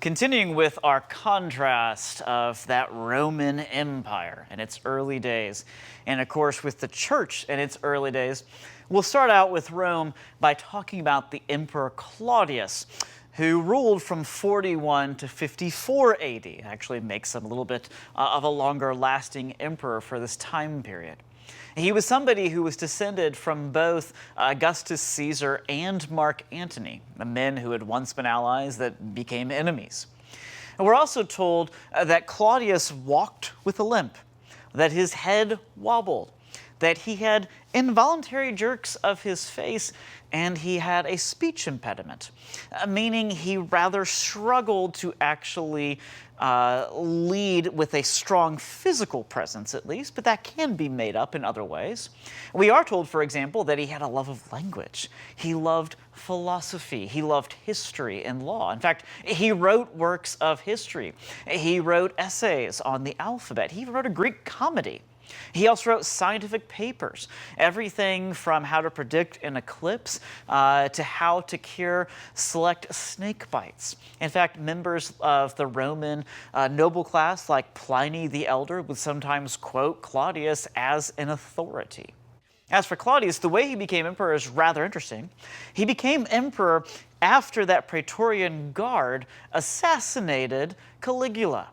Continuing with our contrast of that Roman Empire in its early days, and of course with the church in its early days, we'll start out with Rome by talking about the Emperor Claudius, who ruled from 41 to 54 AD. It actually makes him a little bit of a longer lasting emperor for this time period. He was somebody who was descended from both Augustus Caesar and Mark Antony, the men who had once been allies that became enemies. And we're also told that Claudius walked with a limp, that his head wobbled, that he had involuntary jerks of his face, and he had a speech impediment, meaning he rather struggled to actually lead with a strong physical presence, at least, but that can be made up in other ways. We are told, for example, that he had a love of language. He loved philosophy. He loved history and law. In fact, he wrote works of history. He wrote essays on the alphabet. He wrote a Greek comedy. He also wrote scientific papers, everything from how to predict an eclipse to how to cure select snake bites. In fact, members of the Roman noble class, like Pliny the Elder, would sometimes quote Claudius as an authority. As for Claudius, the way he became emperor is rather interesting. He became emperor after that Praetorian Guard assassinated Caligula.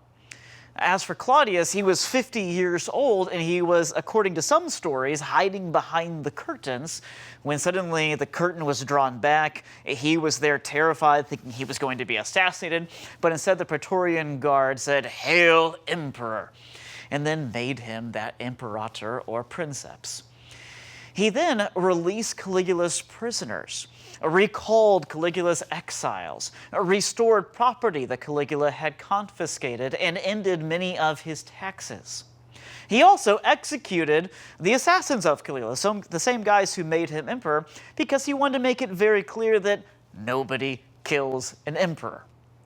As for Claudius, he was 50 years old, and he was, according to some stories, hiding behind the curtains when suddenly the curtain was drawn back. He was there terrified, thinking he was going to be assassinated, but instead the Praetorian Guard said, "Hail, Emperor," and then made him that imperator or princeps. He then released Caligula's prisoners, recalled Caligula's exiles, restored property that Caligula had confiscated, and ended many of his taxes. He also executed the assassins of Caligula, the same guys who made him emperor, because he wanted to make it very clear that nobody kills an emperor.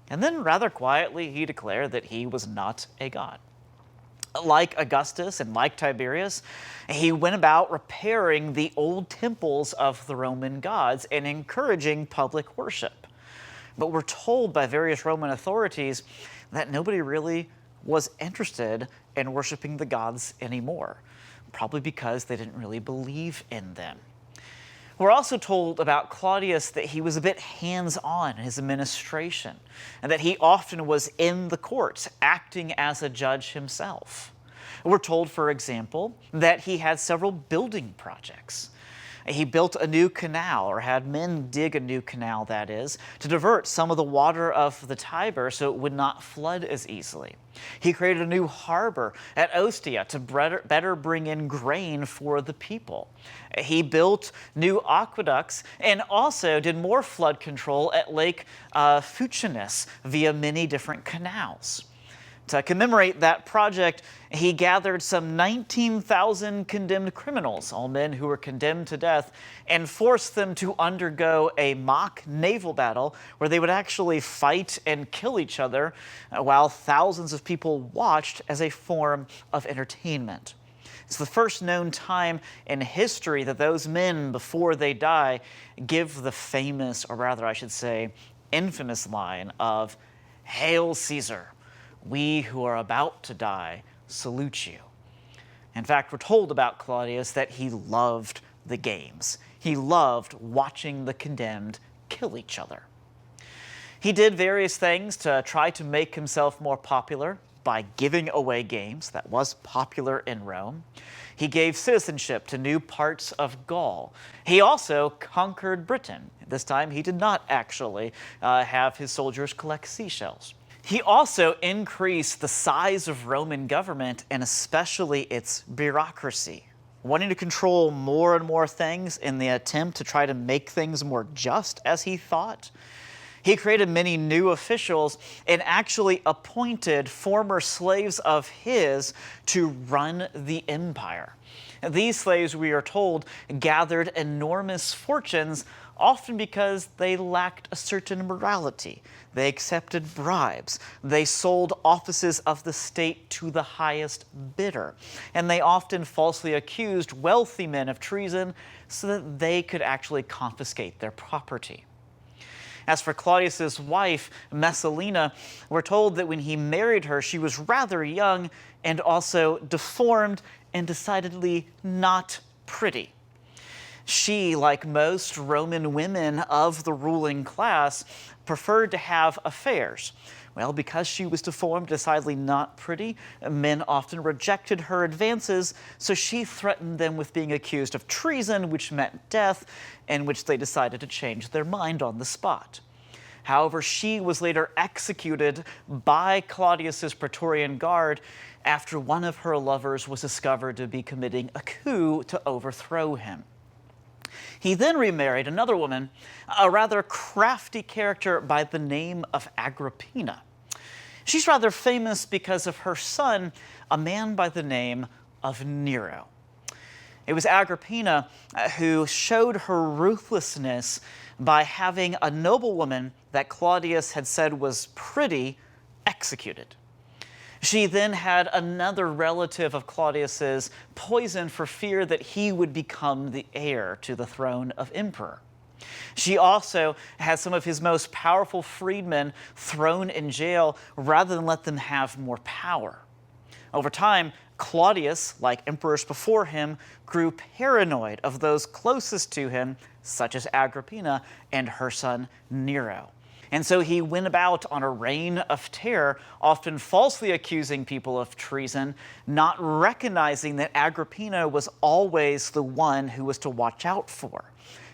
And then rather quietly, he declared that he was not a god. Like Augustus and like Tiberius, he went about repairing the old temples of the Roman gods and encouraging public worship. But we're told by various Roman authorities that nobody really was interested in worshiping the gods anymore, probably because they didn't really believe in them. We're also told about Claudius that he was a bit hands-on in his administration, and that he often was in the courts, acting as a judge himself. We're told, for example, that he had several building projects. He built a new canal, or had men dig a new canal, that is, to divert some of the water of the Tiber so it would not flood as easily. He created a new harbor at Ostia to better bring in grain for the people. He built new aqueducts and also did more flood control at Lake Fucinus via many different canals. To commemorate that project, he gathered some 19,000 condemned criminals, all men who were condemned to death, and forced them to undergo a mock naval battle where they would actually fight and kill each other while thousands of people watched as a form of entertainment. It's the first known time in history that those men, before they die, give the famous, or rather I should say, infamous line of, "Hail Caesar! We who are about to die salute you." In fact, we're told about Claudius that he loved the games. He loved watching the condemned kill each other. He did various things to try to make himself more popular by giving away games. That was popular in Rome. He gave citizenship to new parts of Gaul. He also conquered Britain. This time, he did not actually have his soldiers collect seashells. He also increased the size of Roman government, and especially its bureaucracy, wanting to control more and more things in the attempt to try to make things more just, as he thought. He created many new officials and actually appointed former slaves of his to run the empire. These slaves, we are told, gathered enormous fortunes, often because they lacked a certain morality. They accepted bribes. They sold offices of the state to the highest bidder. And they often falsely accused wealthy men of treason so that they could actually confiscate their property. As for Claudius's wife, Messalina, we're told that when he married her, she was rather young and also deformed and decidedly not pretty. She, like most Roman women of the ruling class, preferred to have affairs. Well, because she was deformed, decidedly not pretty, men often rejected her advances, so she threatened them with being accused of treason, which meant death, and which they decided to change their mind on the spot. However, she was later executed by Claudius's Praetorian Guard after one of her lovers was discovered to be committing a coup to overthrow him. He then remarried another woman, a rather crafty character by the name of Agrippina. She's rather famous because of her son, a man by the name of Nero. It was Agrippina who showed her ruthlessness by having a noblewoman that Claudius had said was pretty executed. She then had another relative of Claudius's poisoned for fear that he would become the heir to the throne of emperor. She also had some of his most powerful freedmen thrown in jail rather than let them have more power. Over time, Claudius, like emperors before him, grew paranoid of those closest to him, such as Agrippina and her son Nero. And so he went about on a reign of terror, often falsely accusing people of treason, not recognizing that Agrippina was always the one who was to watch out for.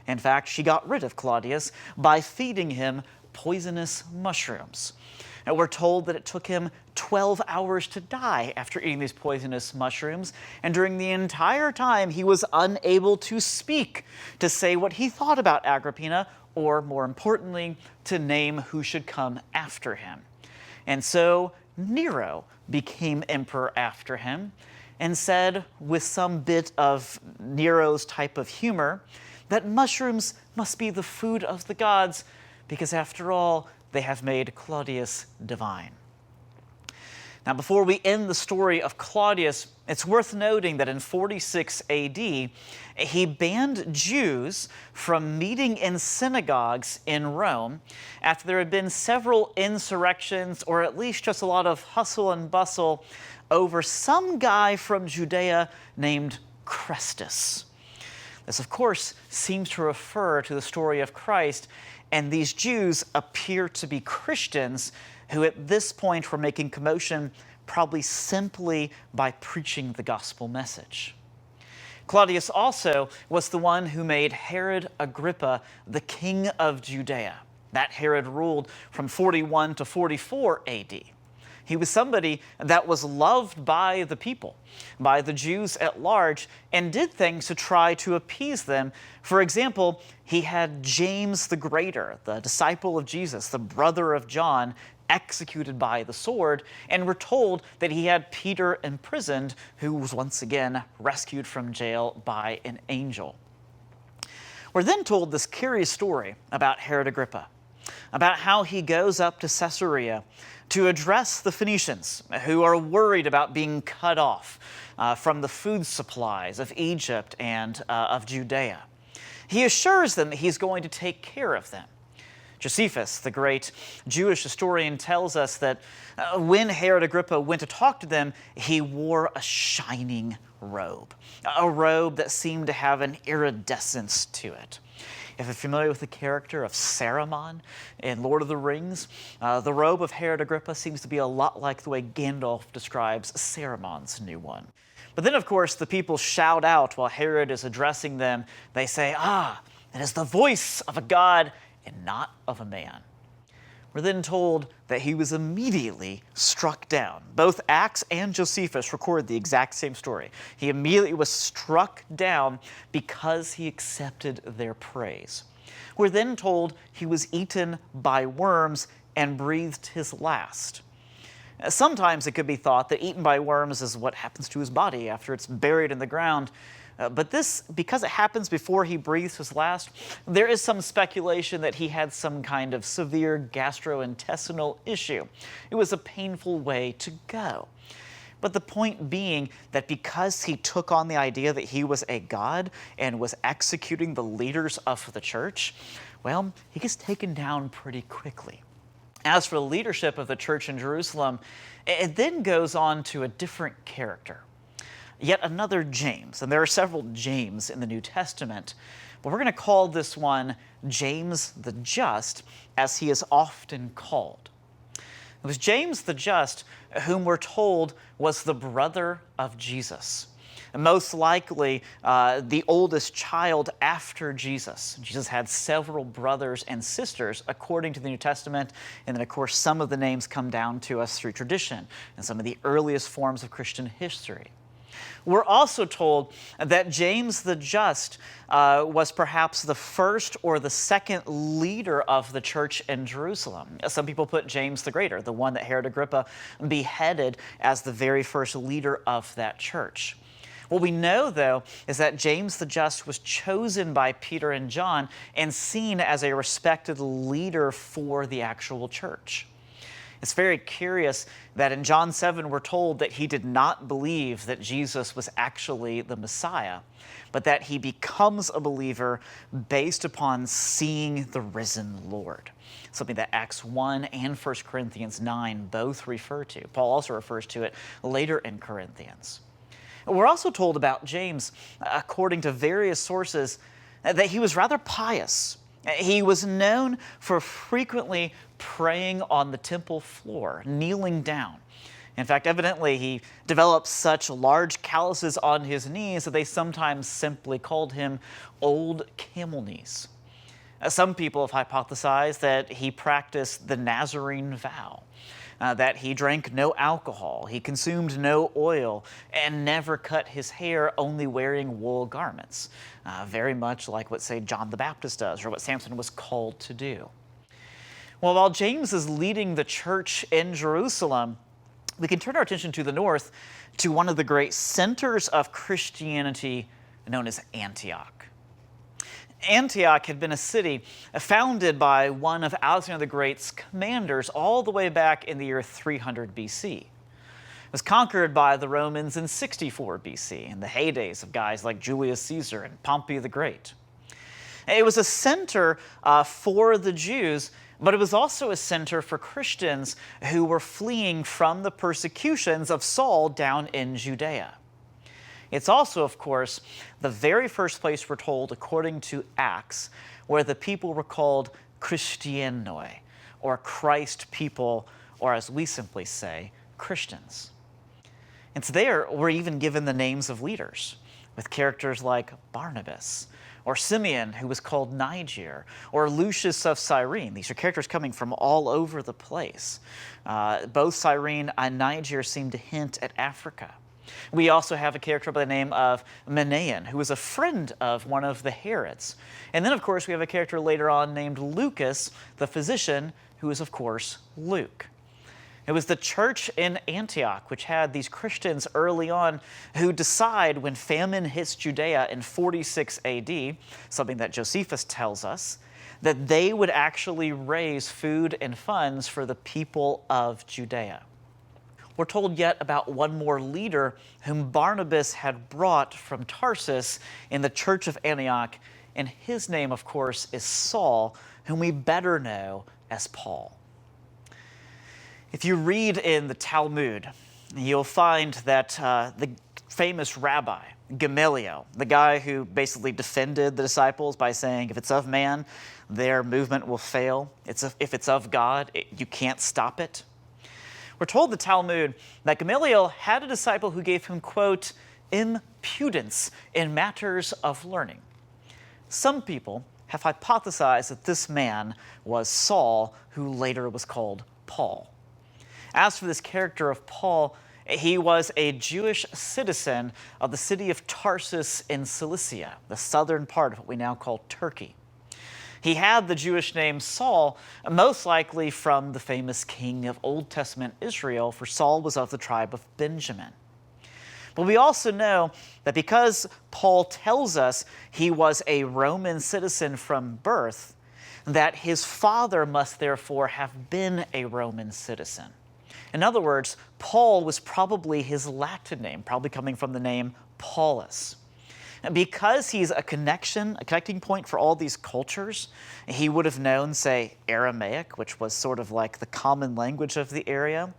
In fact, she got rid of Claudius by feeding him poisonous mushrooms. And we're told that it took him 12 hours to die after eating these poisonous mushrooms, and during the entire time he was unable to speak, to say what he thought about Agrippina, or more importantly, to name who should come after him. And so Nero became emperor after him and said, with some bit of Nero's type of humor, that mushrooms must be the food of the gods, because after all, they have made Claudius divine. Now, before we end the story of Claudius, it's worth noting that in 46 AD, he banned Jews from meeting in synagogues in Rome after there had been several insurrections, or at least just a lot of hustle and bustle, over some guy from Judea named Christus. This, of course, seems to refer to the story of Christ, and these Jews appear to be Christians who at this point were making commotion probably simply by preaching the gospel message. Claudius also was the one who made Herod Agrippa the king of Judea. That Herod ruled from 41 to 44 AD. He was somebody that was loved by the people, by the Jews at large, and did things to try to appease them. For example, he had James the Greater, the disciple of Jesus, the brother of John, executed by the sword, and we're told that he had Peter imprisoned, who was once again rescued from jail by an angel. We're then told this curious story about Herod Agrippa, about how he goes up to Caesarea to address the Phoenicians, who are worried about being cut off from the food supplies of Egypt and of Judea. He assures them that he's going to take care of them. Josephus, the great Jewish historian, tells us that when Herod Agrippa went to talk to them, he wore a shining robe, a robe that seemed to have an iridescence to it. If you're familiar with the character of Saruman in Lord of the Rings, the robe of Herod Agrippa seems to be a lot like the way Gandalf describes Saruman's new one. But then, of course, the people shout out while Herod is addressing them. They say, it is the voice of a god and not of a man. We're then told that he was immediately struck down. Both Acts and Josephus record the exact same story. He immediately was struck down because he accepted their praise. We're then told he was eaten by worms and breathed his last. Sometimes it could be thought that eaten by worms is what happens to his body after it's buried in the ground. But this, because it happens before he breathes his last, there is some speculation that he had some kind of severe gastrointestinal issue. It was a painful way to go. But the point being that because he took on the idea that he was a god and was executing the leaders of the church, well, he gets taken down pretty quickly. As for the leadership of the church in Jerusalem, it then goes on to a different character. Yet another James, and there are several James in the New Testament, but we're going to call this one James the Just, as he is often called. It was James the Just whom we're told was the brother of Jesus, and most likely the oldest child after Jesus. Jesus had several brothers and sisters according to the New Testament, and then of course some of the names come down to us through tradition and some of the earliest forms of Christian history. We're also told that James the Just was perhaps the first or the second leader of the church in Jerusalem. Some people put James the Greater, the one that Herod Agrippa beheaded, as the very first leader of that church. What we know, though, is that James the Just was chosen by Peter and John and seen as a respected leader for the actual church. It's very curious that in John 7, we're told that he did not believe that Jesus was actually the Messiah, but that he becomes a believer based upon seeing the risen Lord, something that Acts 1 and 1 Corinthians 9 both refer to. Paul also refers to it later in Corinthians. We're also told about James, according to various sources, that he was rather pious. He was known for frequently praying on the temple floor, kneeling down. In fact, evidently, he developed such large calluses on his knees that they sometimes simply called him Old Camel Knees. Some people have hypothesized that he practiced the Nazarene vow, that he drank no alcohol, he consumed no oil, and never cut his hair, only wearing wool garments, very much like what, say, John the Baptist does, or what Samson was called to do. Well, while James is leading the church in Jerusalem, we can turn our attention to the north, to one of the great centers of Christianity known as Antioch. Antioch had been a city founded by one of Alexander the Great's commanders all the way back in the year 300 BC. It was conquered by the Romans in 64 BC, in the heydays of guys like Julius Caesar and Pompey the Great. It was a center for the Jews, but it was also a center for Christians who were fleeing from the persecutions of Saul down in Judea. It's also, of course, the very first place we're told, according to Acts, where the people were called Christianoi, or Christ people, or as we simply say, Christians. It's there we're even given the names of leaders, with characters like Barnabas, or Simeon, who was called Niger, or Lucius of Cyrene. These are characters coming from all over the place. Both Cyrene and Niger seem to hint at Africa. We also have a character by the name of Manaen, who was a friend of one of the Herods. And then, of course, we have a character later on named Lucas, the physician, who is, of course, Luke. It was the church in Antioch which had these Christians early on who decide when famine hits Judea in 46 AD, something that Josephus tells us, that they would actually raise food and funds for the people of Judea. We're told yet about one more leader whom Barnabas had brought from Tarsus in the church of Antioch, and his name, of course, is Saul, whom we better know as Paul. If you read in the Talmud, you'll find that the famous rabbi, Gamaliel, the guy who basically defended the disciples by saying, if it's of man, their movement will fail. If it's of God, you can't stop it. We're told the Talmud that Gamaliel had a disciple who gave him, quote, impudence in matters of learning. Some people have hypothesized that this man was Saul, who later was called Paul. As for this character of Paul, he was a Jewish citizen of the city of Tarsus in Cilicia, the southern part of what we now call Turkey. He had the Jewish name Saul, most likely from the famous king of Old Testament Israel, for Saul was of the tribe of Benjamin. But we also know that because Paul tells us he was a Roman citizen from birth, that his father must therefore have been a Roman citizen. In other words, Paul was probably his Latin name, probably coming from the name Paulus. And because he's a connecting point for all these cultures, he would have known, say, Aramaic, which was sort of like the common language of the area,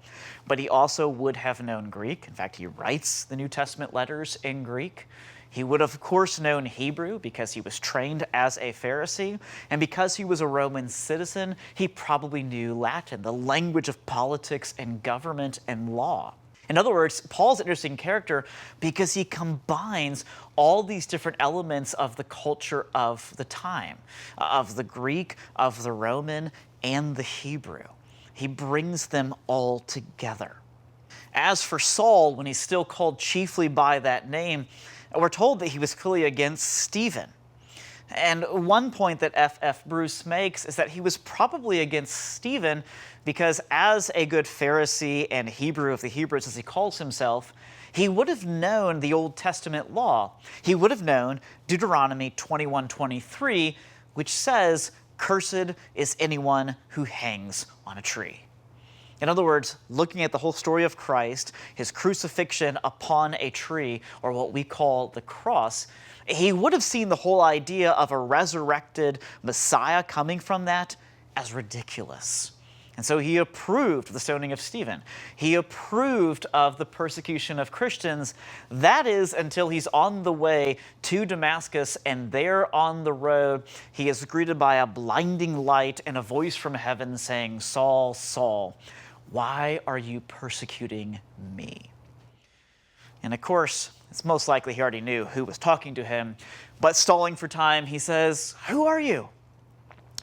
but he also would have known Greek. In fact, he writes the New Testament letters in Greek. He would have, of course, known Hebrew because he was trained as a Pharisee, and because he was a Roman citizen, he probably knew Latin, the language of politics and government and law. In other words, Paul's an interesting character because he combines all these different elements of the culture of the time, of the Greek, of the Roman, and the Hebrew. He brings them all together. As for Saul, when he's still called chiefly by that name, we're told that he was clearly against Stephen. And one point that F.F. Bruce makes is that he was probably against Stephen because as a good Pharisee and Hebrew of the Hebrews, as he calls himself, he would have known the Old Testament law. He would have known Deuteronomy 21:23, which says, "Cursed is anyone who hangs on a tree." In other words, looking at the whole story of Christ, his crucifixion upon a tree, or what we call the cross, he would have seen the whole idea of a resurrected Messiah coming from that as ridiculous. And so he approved of the stoning of Stephen. He approved of the persecution of Christians. That is until he's on the way to Damascus, and there on the road, he is greeted by a blinding light and a voice from heaven saying, "Saul, Saul, why are you persecuting me?" And of course, it's most likely he already knew who was talking to him, but stalling for time, he says, "Who are you?"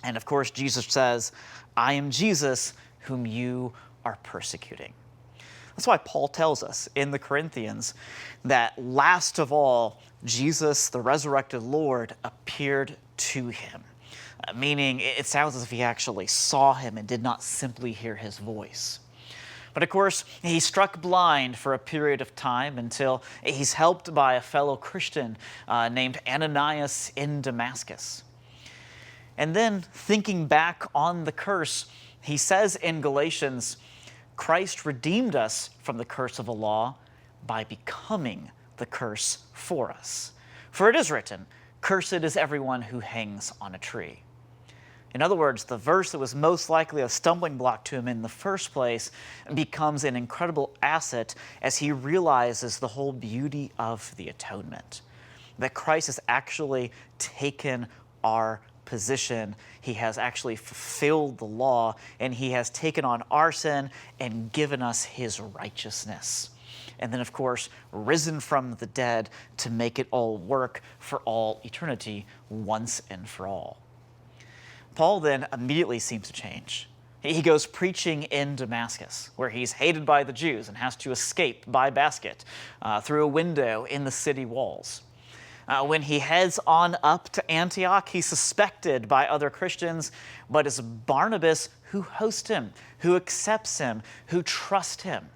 And of course, Jesus says, "I am Jesus whom you are persecuting." That's why Paul tells us in the Corinthians that last of all, Jesus, the resurrected Lord, appeared to him. Meaning it sounds as if he actually saw him and did not simply hear his voice. But of course, he's struck blind for a period of time until he's helped by a fellow Christian named Ananias in Damascus. And then thinking back on the curse, he says in Galatians, Christ redeemed us from the curse of the law by becoming the curse for us. For it is written, "Cursed is everyone who hangs on a tree." In other words, the verse that was most likely a stumbling block to him in the first place becomes an incredible asset as he realizes the whole beauty of the atonement. That Christ has actually taken our position. He has actually fulfilled the law, and he has taken on our sin and given us his righteousness. And then, of course, risen from the dead to make it all work for all eternity once and for all. Paul then immediately seems to change. He goes preaching in Damascus, where he's hated by the Jews and has to escape by basket through a window in the city walls. When he heads on up to Antioch, he's suspected by other Christians, but it's Barnabas who hosts him, who accepts him, who trusts him.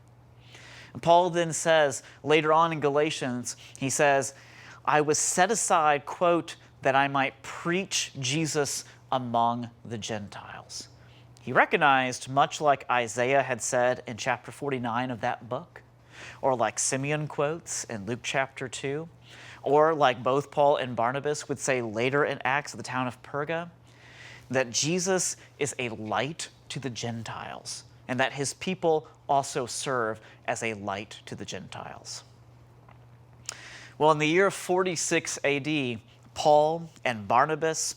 Paul then says, later on in Galatians, he says, "I was set aside, quote, that I might preach Jesus among the Gentiles." He recognized, much like Isaiah had said in chapter 49 of that book, or like Simeon quotes in Luke chapter 2, or like both Paul and Barnabas would say later in Acts of the town of Perga, that Jesus is a light to the Gentiles, and that his people also serve as a light to the Gentiles. Well, in the year 46 AD, Paul and Barnabas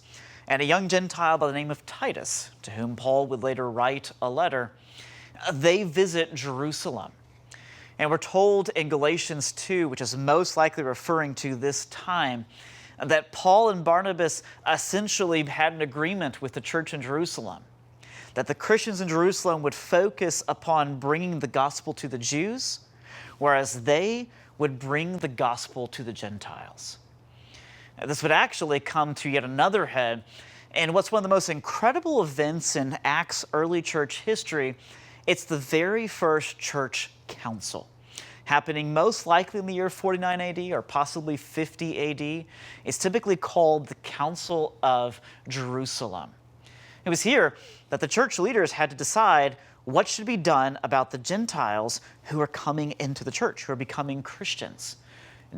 and a young Gentile by the name of Titus, to whom Paul would later write a letter, they visit Jerusalem. And we're told in Galatians 2, which is most likely referring to this time, that Paul and Barnabas essentially had an agreement with the church in Jerusalem, that the Christians in Jerusalem would focus upon bringing the gospel to the Jews, whereas they would bring the gospel to the Gentiles. This would actually come to yet another head, and what's one of the most incredible events in Acts early church history. It's the very first church council, happening most likely in the year 49 AD or possibly 50 AD. It's typically called the Council of Jerusalem. It was here that the church leaders had to decide what should be done about the Gentiles who are coming into the church, who are becoming Christians?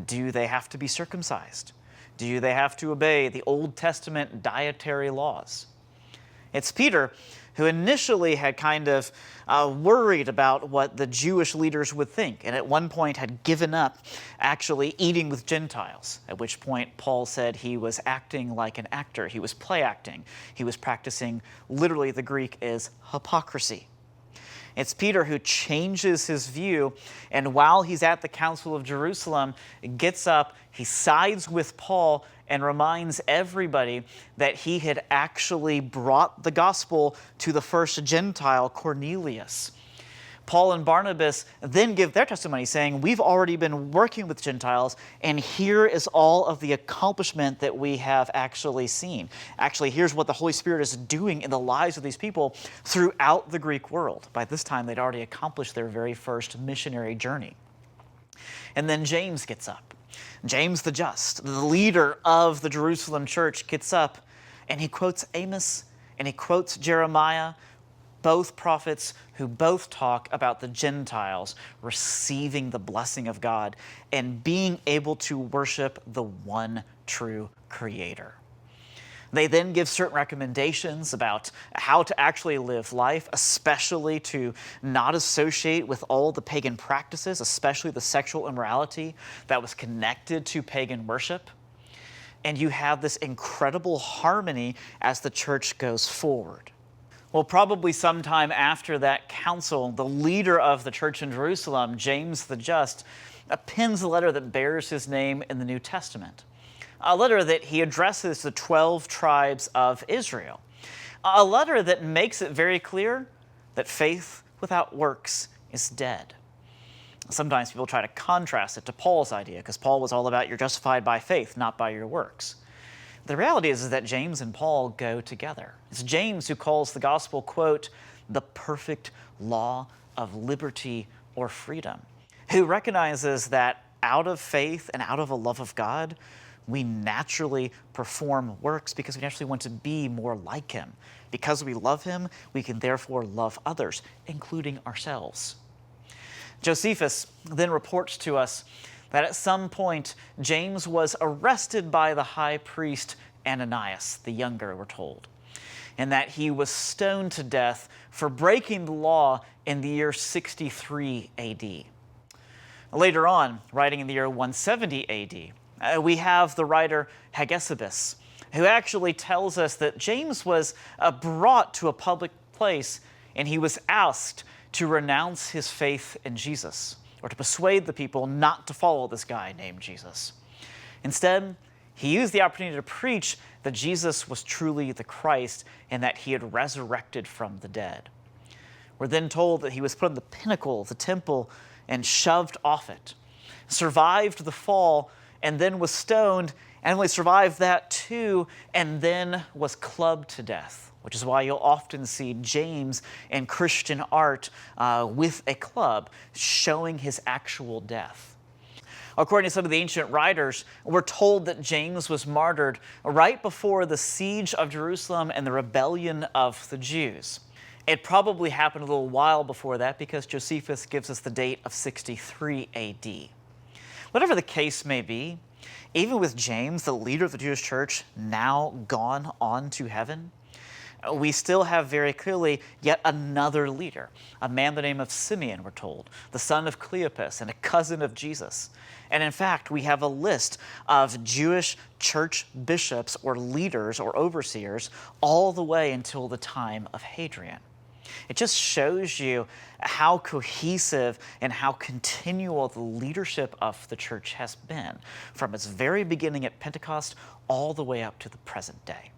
Do they have to be circumcised? Do they have to obey the Old Testament dietary laws? It's Peter who initially had kind of worried about what the Jewish leaders would think, and at one point had given up actually eating with Gentiles, at which point Paul said he was acting like an actor. He was play acting. He was practicing, literally the Greek is hypocrisy. It's Peter who changes his view, and while he's at the Council of Jerusalem, gets up, he sides with Paul, and reminds everybody that he had actually brought the gospel to the first Gentile, Cornelius. Paul and Barnabas then give their testimony saying, we've already been working with Gentiles, and here is all of the accomplishment that we have actually seen. Actually, here's what the Holy Spirit is doing in the lives of these people throughout the Greek world. By this time, they'd already accomplished their very first missionary journey. And then James gets up. James the Just, the leader of the Jerusalem church, gets up and he quotes Amos and he quotes Jeremiah, both prophets who both talk about the Gentiles receiving the blessing of God and being able to worship the one true Creator. They then give certain recommendations about how to actually live life, especially to not associate with all the pagan practices, especially the sexual immorality that was connected to pagan worship. And you have this incredible harmony as the church goes forward. Well, probably sometime after that council, the leader of the church in Jerusalem, James the Just, pens a letter that bears his name in the New Testament. A letter that he addresses the 12 tribes of Israel. A letter that makes it very clear that faith without works is dead. Sometimes people try to contrast it to Paul's idea, because Paul was all about you're justified by faith, not by your works. The reality is that James and Paul go together. It's James who calls the gospel, quote, the perfect law of liberty or freedom, who recognizes that out of faith and out of a love of God, we naturally perform works because we naturally want to be more like him. Because we love him, we can therefore love others, including ourselves. Josephus then reports to us that at some point, James was arrested by the high priest Ananias, the younger, we're told, and that he was stoned to death for breaking the law in the year 63 AD. Later on, writing in the year 170 AD, we have the writer Hegesippus, who actually tells us that James was brought to a public place and he was asked to renounce his faith in Jesus, or to persuade the people not to follow this guy named Jesus. Instead, he used the opportunity to preach that Jesus was truly the Christ and that he had resurrected from the dead. We're then told that he was put on the pinnacle of the temple and shoved off it, survived the fall, and then was stoned, and only survived that too, and then was clubbed to death, which is why you'll often see James in Christian art with a club, showing his actual death. According to some of the ancient writers, we're told that James was martyred right before the siege of Jerusalem and the rebellion of the Jews. It probably happened a little while before that because Josephus gives us the date of 63 AD. Whatever the case may be, even with James, the leader of the Jewish church, now gone on to heaven, we still have very clearly yet another leader, a man by the name of Simeon, we're told, the son of Cleopas and a cousin of Jesus. And in fact, we have a list of Jewish church bishops or leaders or overseers all the way until the time of Hadrian. It just shows you how cohesive and how continual the leadership of the church has been from its very beginning at Pentecost all the way up to the present day.